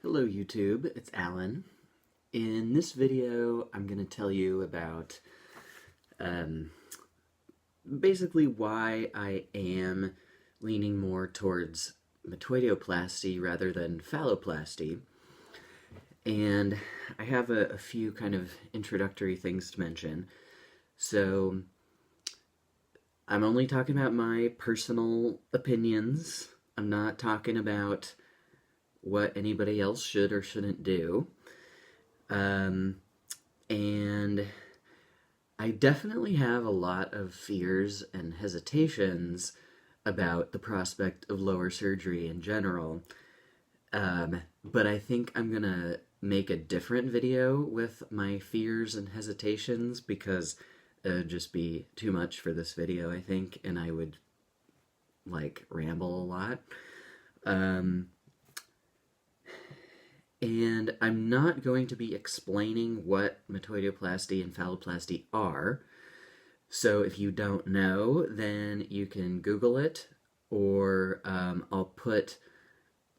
Hello YouTube, it's Alan. In this video, I'm going to tell you about basically why I am leaning more towards metoidioplasty rather than phalloplasty. And I have a few kind of introductory things to mention. So I'm only talking about my personal opinions. I'm not talking about what anybody else should or shouldn't do. And I definitely have a lot of fears and hesitations about the prospect of lower surgery in general. But I think I'm gonna make a different video with my fears and hesitations because it would just be too much for this video, I think, and I would, like, ramble a lot. And I'm not going to be explaining what metoidioplasty and phalloplasty are. So if you don't know, then you can Google it, or I'll put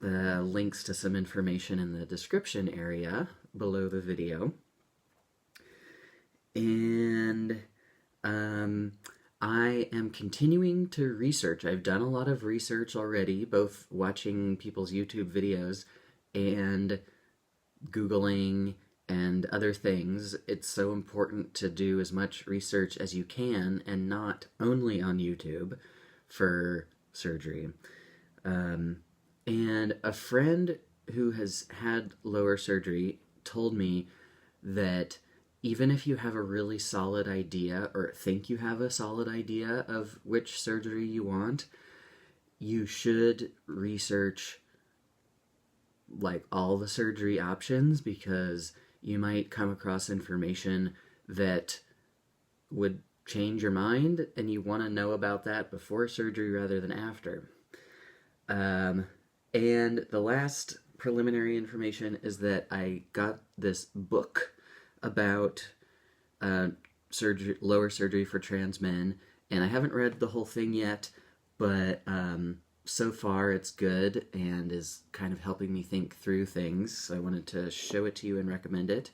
the links to some information in the description area below the video. And I am continuing to research. I've done a lot of research already, both watching people's YouTube videos and Googling and other things. It's so important to do as much research as you can and not only on YouTube for surgery. And a friend who has had lower surgery told me that even if you have a really solid idea or think you have a solid idea of which surgery you want, you should research like all the surgery options, because you might come across information that would change your mind, and you want to know about that before surgery rather than after. And the last preliminary information is that I got this book about lower surgery for trans men, and I haven't read the whole thing yet, but so far it's good and is kind of helping me think through things, so I wanted to show it to you and recommend it.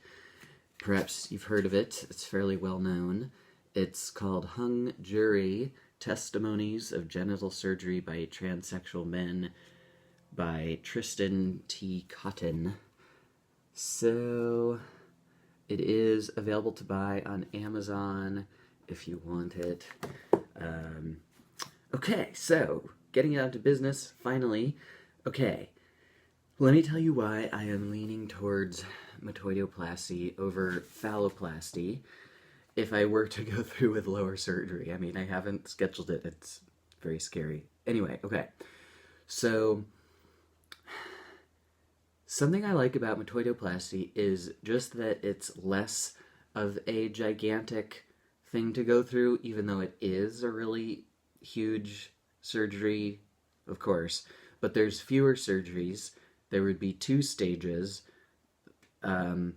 Perhaps you've heard of it. It's fairly well known. It's called Hung Jury: Testimonies of Genital Surgery by Transsexual Men by Tristan T. Cotton. So it is available to buy on Amazon if you want it. Okay, so getting down to business, finally. Okay, let me tell you why I am leaning towards metoidioplasty over phalloplasty if I were to go through with lower surgery. I mean, I haven't scheduled it. It's very scary. Anyway, okay. So something I like about metoidioplasty is just that it's less of a gigantic thing to go through, even though it is a really huge surgery, of course, but there's fewer surgeries. There would be 2 stages. The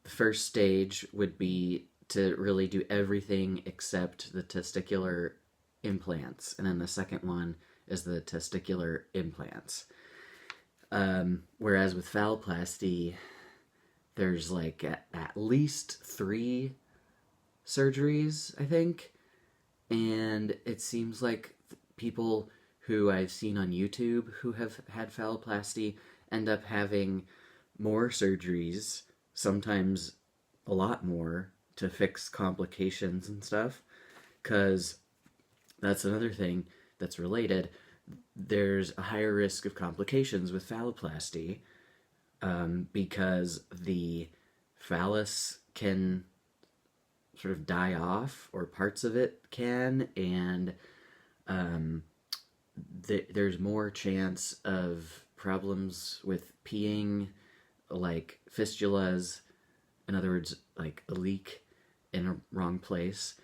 first stage would be to really do everything except the testicular implants, and then the second one is the testicular implants. Whereas with phalloplasty, there's like at least 3 surgeries, I think, and it seems like people who I've seen on YouTube who have had phalloplasty end up having more surgeries, sometimes a lot more, to fix complications and stuff, because that's another thing that's related. There's a higher risk of complications with phalloplasty because the phallus can sort of die off, or parts of it can, and there's more chance of problems with peeing, like fistulas, in other words, like a leak in a wrong place,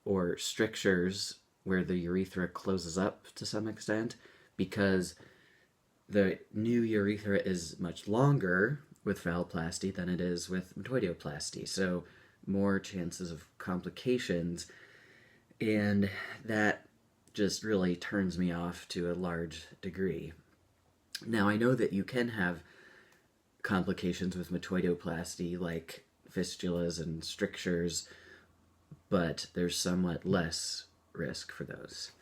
or strictures, where the urethra closes up to some extent, because the new urethra is much longer with phalloplasty than it is with metoidioplasty, so more chances of complications, and that just really turns me off to a large degree. Now, I know that you can have complications with metoidioplasty like fistulas and strictures, but there's somewhat less risk for those.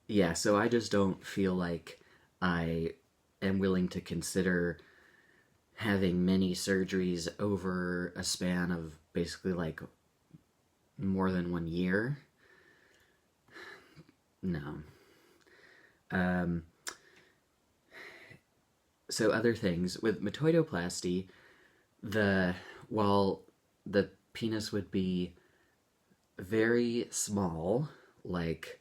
Yeah, so I just don't feel like I am willing to consider having many surgeries over a span of basically like more than 1 year. No. So other things with metoidioplasty, while the penis would be very small, like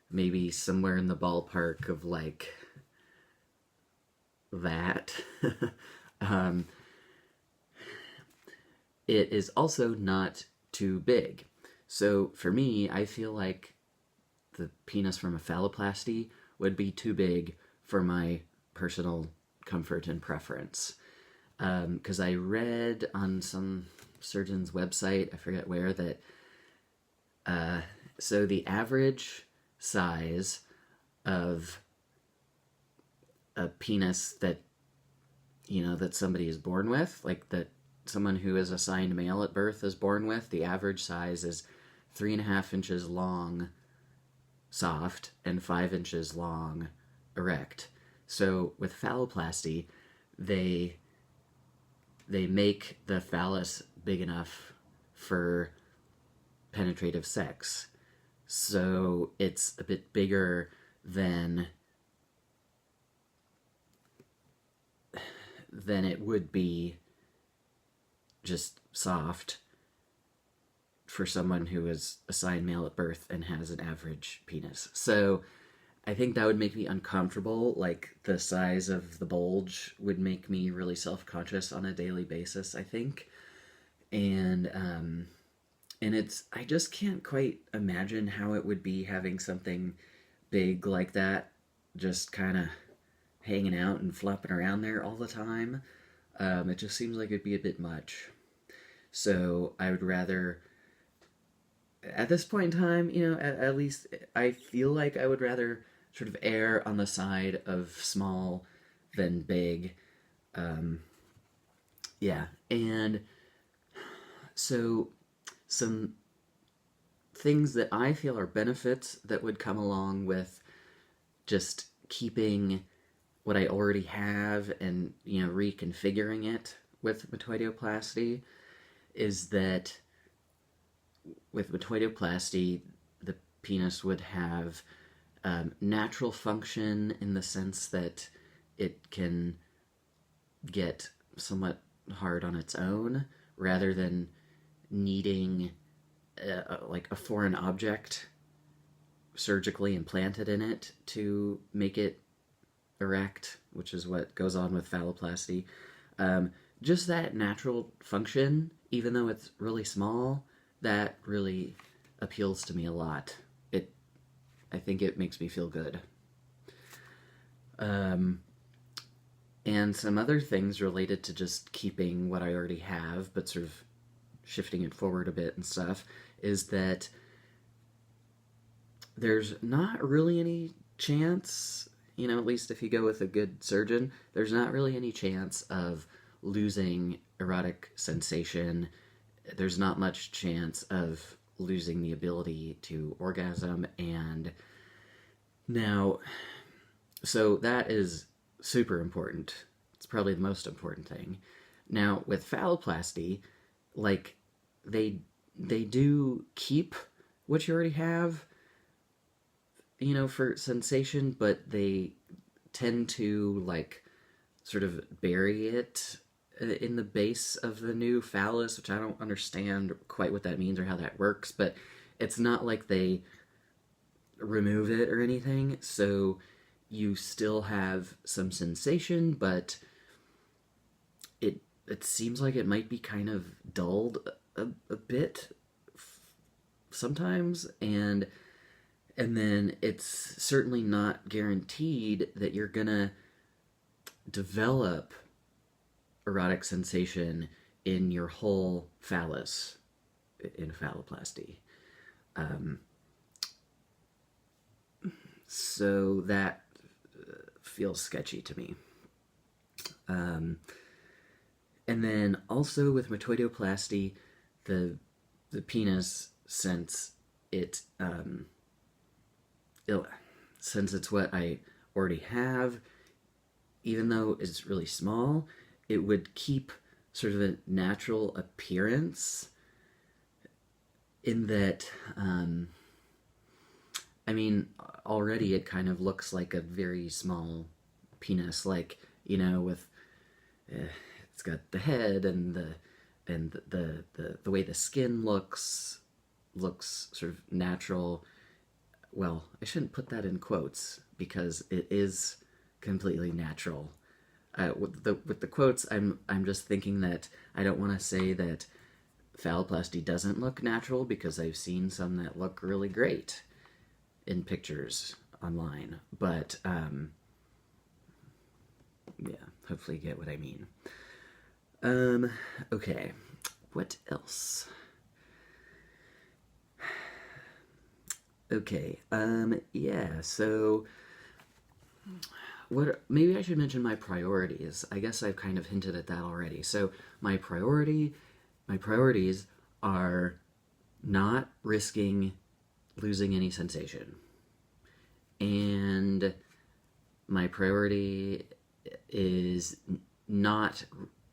maybe somewhere in the ballpark of like that, it is also not too big. So for me, I feel like the penis from a phalloplasty would be too big for my personal comfort and preference. Because I read on some surgeon's website, I forget where, that so the average size of a penis that, that somebody is born with, like that someone who is assigned male at birth is born with, the average size is 3.5 inches long soft and 5 inches long erect. So with phalloplasty, they make the phallus big enough for penetrative sex. So it's a bit bigger than it would be just soft for someone who is assigned male at birth and has an average penis. So I think that would make me uncomfortable. Like the size of the bulge would make me really self-conscious on a daily basis, I think. And I just can't quite imagine how it would be having something big like that just kind of hanging out and flopping around there all the time. It just seems like it'd be a bit much. So I would rather, at this point in time, at least I feel like I would rather sort of err on the side of small than big. Yeah, and so some things that I feel are benefits that would come along with just keeping what I already have and, reconfiguring it with metoidioplasty is that with metoidioplasty, the penis would have natural function in the sense that it can get somewhat hard on its own rather than needing like a foreign object surgically implanted in it to make it erect, which is what goes on with phalloplasty. Just that natural function, even though it's really small, that really appeals to me a lot. I think it makes me feel good. And some other things related to just keeping what I already have, but sort of shifting it forward a bit and stuff, is that there's not really any chance, at least if you go with a good surgeon, there's not really any chance of losing erotic sensation. There's not much chance of losing the ability to orgasm. And now, so that is super important. It's probably the most important thing. Now, with phalloplasty, like, they do keep what you already have, for sensation, but they tend to, like, sort of bury it in the base of the new phallus, which I don't understand quite what that means or how that works, but it's not like they remove it or anything, so you still have some sensation, but it seems like it might be kind of dulled a bit sometimes, and then it's certainly not guaranteed that you're gonna develop erotic sensation in your whole phallus in phalloplasty. So that feels sketchy to me. And then also with metoidioplasty, the penis, since since it's what I already have, even though it's really small, it would keep sort of a natural appearance in that, I mean, already it kind of looks like a very small penis, like, you know, with, it's got the head and the way the skin looks sort of natural. Well, I shouldn't put that in quotes because it is completely natural. With the quotes, I'm just thinking that I don't want to say that phalloplasty doesn't look natural, because I've seen some that look really great in pictures online. But yeah, hopefully you get what I mean. Okay, what else? Okay, yeah, so maybe I should mention my priorities. I guess I've kind of hinted at that already. So my priorities are not risking losing any sensation. And my priority is not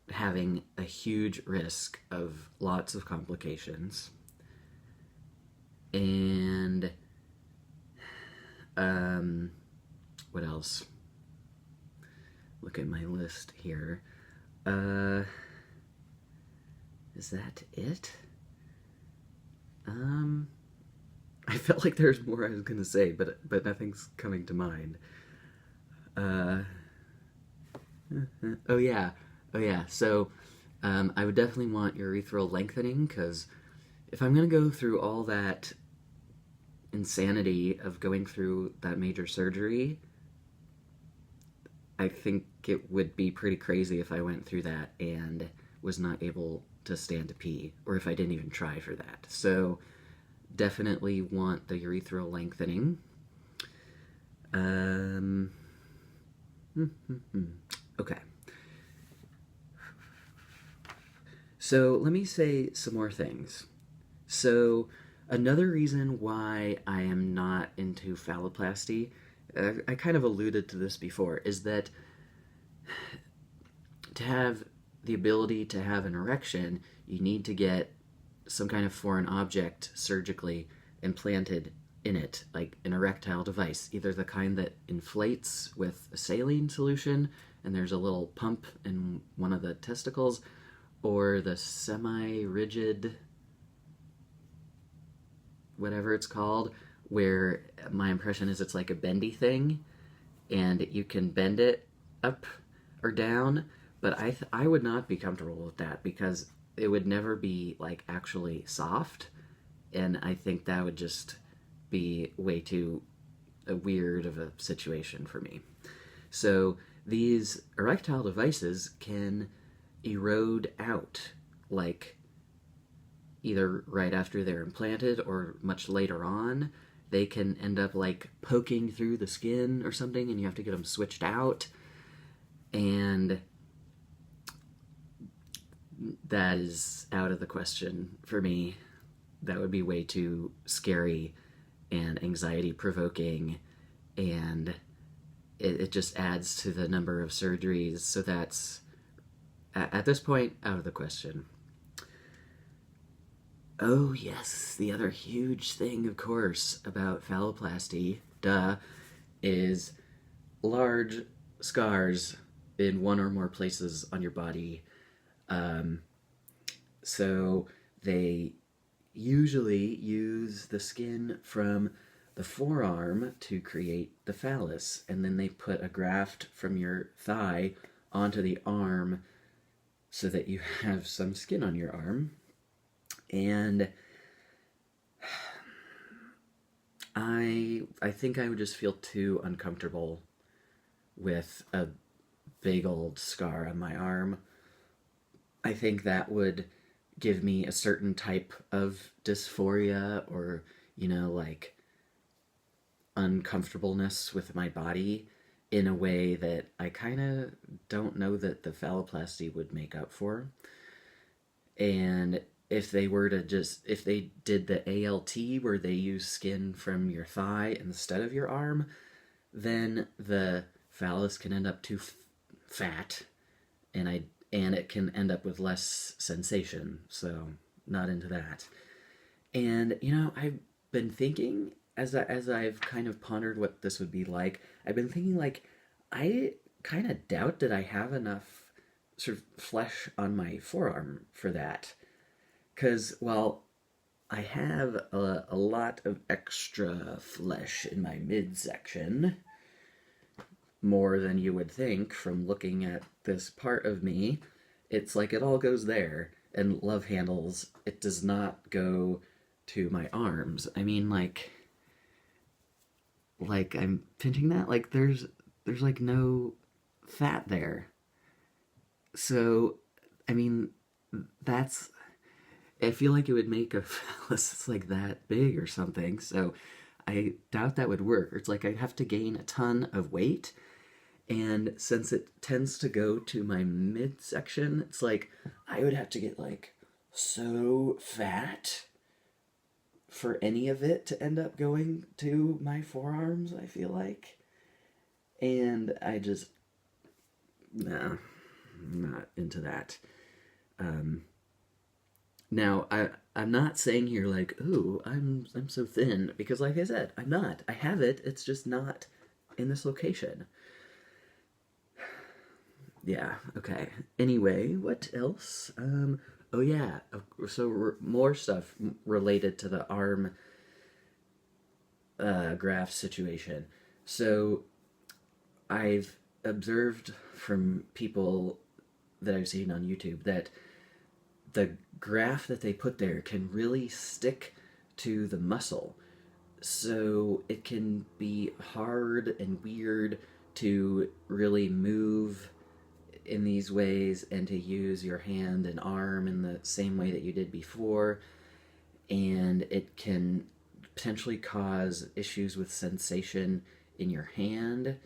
having a huge risk of lots of complications. And what else? Look at my list here. Is that it? I felt like there's more I was gonna say, but nothing's coming to mind. Oh yeah. So, I would definitely want urethral lengthening, because if I'm gonna go through all that insanity of going through that major surgery, I think it would be pretty crazy if I went through that and was not able to stand to pee, or if I didn't even try for that. So definitely want the urethral lengthening. Okay. So let me say some more things. So another reason why I am not into phalloplasty, I kind of alluded to this before, is that to have the ability to have an erection, you need to get some kind of foreign object surgically implanted in it, like an erectile device, either the kind that inflates with a saline solution and there's a little pump in one of the testicles, or the semi-rigid, whatever it's called, where my impression is it's like a bendy thing and you can bend it up or down, but I would not be comfortable with that, because it would never be like actually soft, and I think that would just be way too weird of a situation for me. So these erectile devices can erode out, like either right after they're implanted or much later on. They can end up like poking through the skin or something, and you have to get them switched out. And that is out of the question for me. That would be way too scary and anxiety provoking, and it just adds to the number of surgeries. So that's, at this point, out of the question. Oh yes, the other huge thing, of course, about phalloplasty, is large scars in one or more places on your body. So they usually use the skin from the forearm to create the phallus, and then they put a graft from your thigh onto the arm so that you have some skin on your arm. And I think I would just feel too uncomfortable with a big old scar on my arm. I think that would give me a certain type of dysphoria, or, like uncomfortableness with my body, in a way that I kind of don't know that the phalloplasty would make up for. And if they were to if they did the ALT where they use skin from your thigh instead of your arm, then the phallus can end up too fat, and it can end up with less sensation. So not into that. And I've been thinking as I've kind of pondered what this would be like. I've been thinking like I kind of doubt that I have enough sort of flesh on my forearm for that. Because, well, I have a lot of extra flesh in my midsection, more than you would think from looking at this part of me. It's like it all goes there, and love handles, it does not go to my arms. I mean, like I'm pinching that, like there's like no fat there. So, I mean, that's, I feel like it would make a phallus that's like that big or something. So I doubt that would work. It's like I'd have to gain a ton of weight. And since it tends to go to my midsection, it's like I would have to get like so fat for any of it to end up going to my forearms, I feel like. And I just, nah, I'm not into that. Now, I'm not saying here like, ooh, I'm so thin, because like I said, I'm not. I have it, it's just not in this location. Yeah, okay. Anyway, what else? Oh yeah, so more stuff related to the arm graft situation. So I've observed from people that I've seen on YouTube that the graft that they put there can really stick to the muscle. So it can be hard and weird to really move in these ways and to use your hand and arm in the same way that you did before. And it can potentially cause issues with sensation in your hand.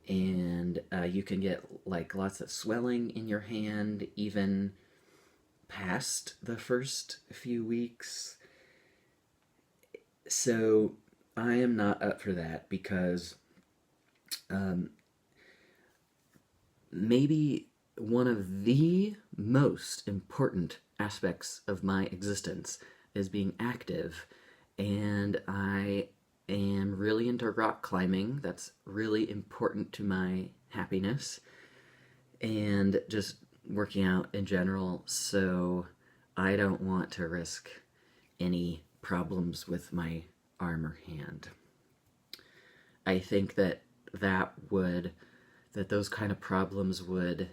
And you can get like lots of swelling in your hand, even past the first few weeks. So I am not up for that because maybe one of the most important aspects of my existence is being active, and I am really into rock climbing. That's really important to my happiness, and just working out in general, so I don't want to risk any problems with my arm or hand. I think that those kind of problems would,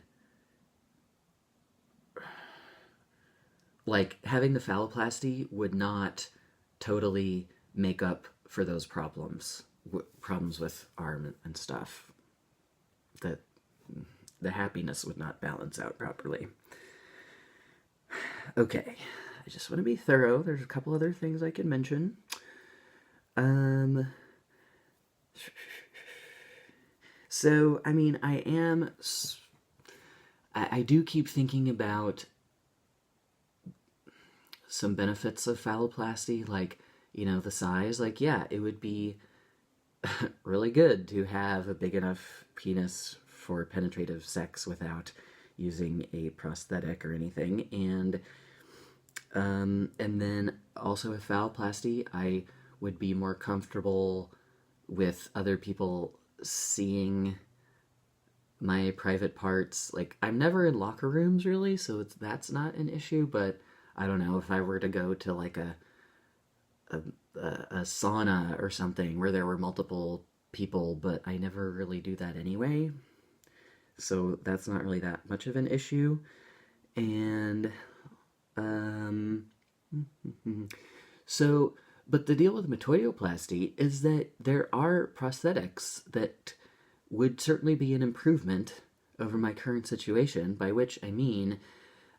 like having the phalloplasty would not totally make up for those problems with arm and stuff. That the happiness would not balance out properly. Okay, I just want to be thorough. There's a couple other things I can mention. So, I mean, I do keep thinking about some benefits of phalloplasty, like, the size. Like, yeah, it would be really good to have a big enough penis for penetrative sex without using a prosthetic or anything. And then also with phalloplasty, I would be more comfortable with other people seeing my private parts. Like, I'm never in locker rooms really, so that's not an issue, but I don't know, if I were to go to like a sauna or something where there were multiple people, but I never really do that anyway, so that's not really that much of an issue. And so, but the deal with metoidioplasty is that there are prosthetics that would certainly be an improvement over my current situation, by which I mean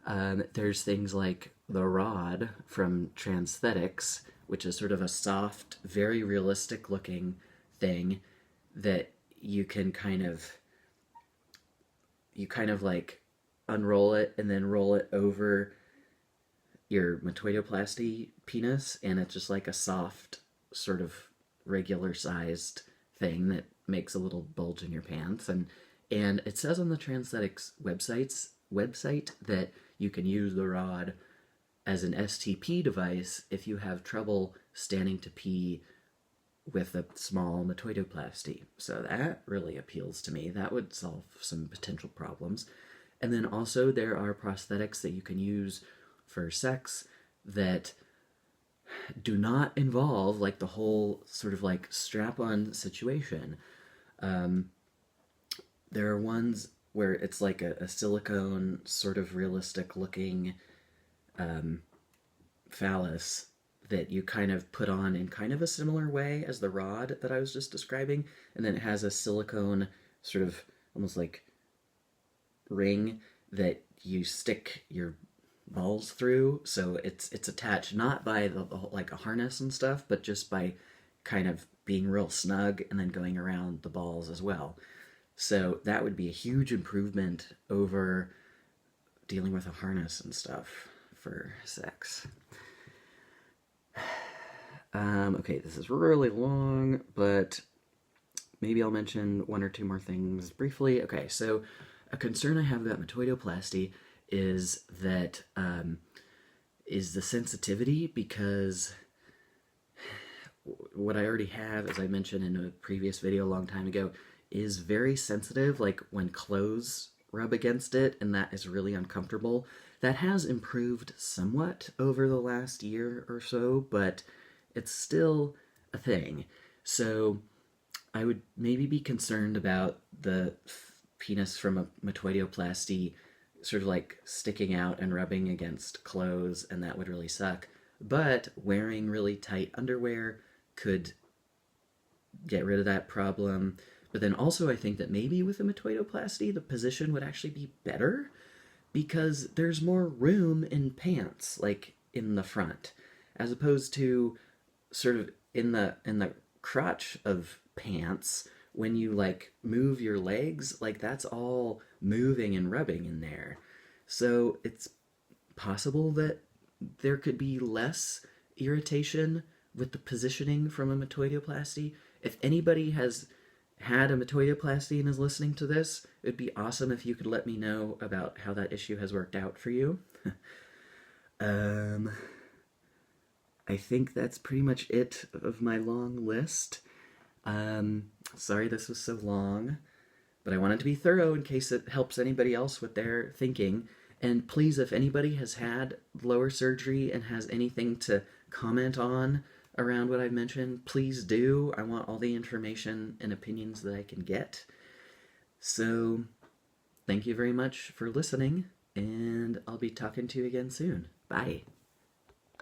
there's things like the rod from Transthetics, which is sort of a soft, very realistic looking thing that you can kind of like unroll it and then roll it over your metoidioplasty penis, and it's just like a soft, sort of regular sized thing that makes a little bulge in your pants. And it says on the Transthetics website that you can use the rod as an STP device if you have trouble standing to pee with a small metoidioplasty. So that really appeals to me. That would solve some potential problems. And then also there are prosthetics that you can use for sex that do not involve like the whole sort of like strap-on situation. There are ones where it's like a silicone, sort of realistic looking phallus that you kind of put on in kind of a similar way as the rod that I was just describing, and then it has a silicone sort of almost like ring that you stick your balls through, so it's attached not by the like a harness and stuff, but just by kind of being real snug and then going around the balls as well. So that would be a huge improvement over dealing with a harness and stuff for sex. Okay, this is really long, but maybe I'll mention one or two more things briefly. Okay, so a concern I have about metoidioplasty is that is the sensitivity, because what I already have, as I mentioned in a previous video a long time ago, is very sensitive, like when clothes rub against it, and that is really uncomfortable. That has improved somewhat over the last year or so, but it's still a thing. So I would maybe be concerned about the penis from a metoidioplasty sort of like sticking out and rubbing against clothes, and that would really suck. But wearing really tight underwear could get rid of that problem. But then also I think that maybe with a metoidioplasty, the position would actually be better because there's more room in pants, like in the front, as opposed to sort of in the crotch of pants. When you like move your legs, like that's all moving and rubbing in there. So it's possible that there could be less irritation with the positioning from a metoidioplasty. If anybody has had a metoidioplasty and is listening to this, it'd be awesome if you could let me know about how that issue has worked out for you. I think that's pretty much it of my long list. Sorry this was so long, but I wanted to be thorough in case it helps anybody else with their thinking. And please, if anybody has had lower surgery and has anything to comment on around what I've mentioned, please do. I want all the information and opinions that I can get. So, thank you very much for listening, and I'll be talking to you again soon. Bye.